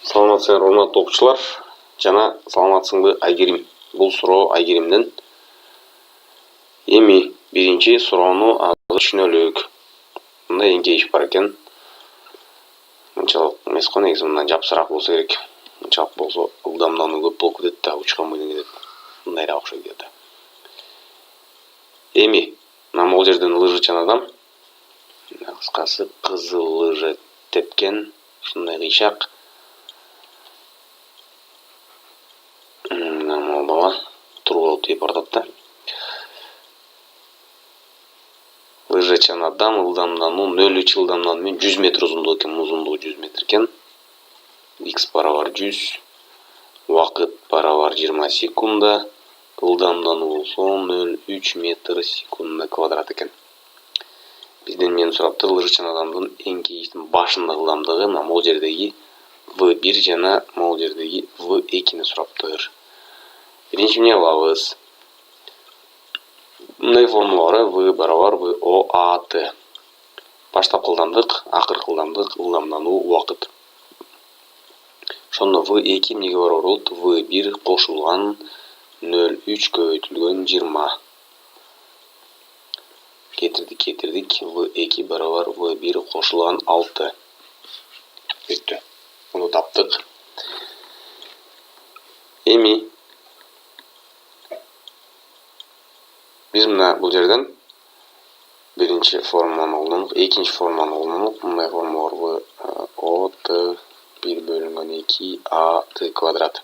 Саламатсыздар, урматтуу окуучулар. Жана саламатсыңбы Айгерим? Бул суроо Айгеримден. Эми биринчи суроону азыр түшүнөлүк. Мындай эңкейиш бар экен. Мынчалык эмес го, негизи мындан жапсыраак болсо керек. Мынчалык болсо ылдамдануу көп болуп кетет да, учкан менен кетет. Мындайраак окшойт да. Эми мына могул жерден лыжа чанадам. Кыскасы кызыл лыжа тепкен, ушундай кыйшак. Бала туруп алып теп бардат да. Лыжа чанадам, ылдамдануу 0,3 ылдамдануу менен 100 метр узундугу экен, узундугу 100 метр экен. X барабар 100, убакыт барабар 20 секунда, ылдамдануу болсо 0,3 метр секунда квадрат экен. Бизден мени сураптыр, лыжа чанадамдын эңкейиштин башындагы ылдамдыгы могул жердеги V1 жана могул жердеги V2-ни сураптыр. Биринчи эмне кылабыз? Мындай формула бар, V барабар VOAT. Баштапкы ылдамдык, акыркы ылдамдык, ылдамдануу, убакыт. Ошондо V2 эмнеге барабар болот? V1 кошулган 0,3 көбөйтүлгөн 20. Кетирдик. V2 барабар V1 кошулган 6. Бүттү. Муну таптык. Эми биз мына бул жерден биринчи формуланы колдондук, экинчи формуланы колдондук. Мындай формула бар: ОТ 1/2 АТ квадрат.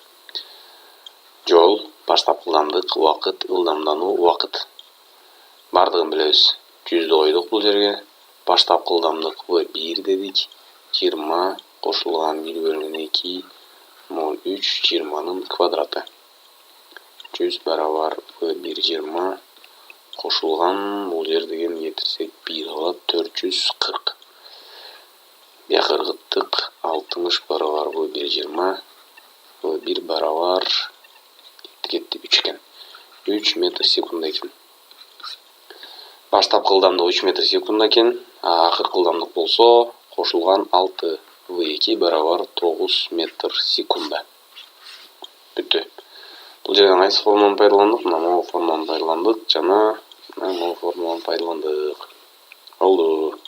Жол, баштапкы ылдамдык, убакыт, ылдамдануу, убакыт. Бардыгын билебиз. 100 койдук бул жерге. Баштапкы ылдамдык V1 дедик. 20 кошулган 1/2 0,3 20-нын квадраты. 100 барабар V1 20 кошулган, бул жердеги кетирсек 1 калат, 440. Бияка ыргыттык, 60 барабар V1 20, V1 барабар кетти 3 экен. 3 метр секунда экен. Баштапкы ылдамдык 3 метр секунда экен, акыркы ылдамдык болсо кошулган 6 V2 барабар 9 метр секунда. Бүттү. Бул жерден кайсы формуланы пайдаландык? Мына формуланы пайдаландык жана могул формуланы пайдаландык. Болду.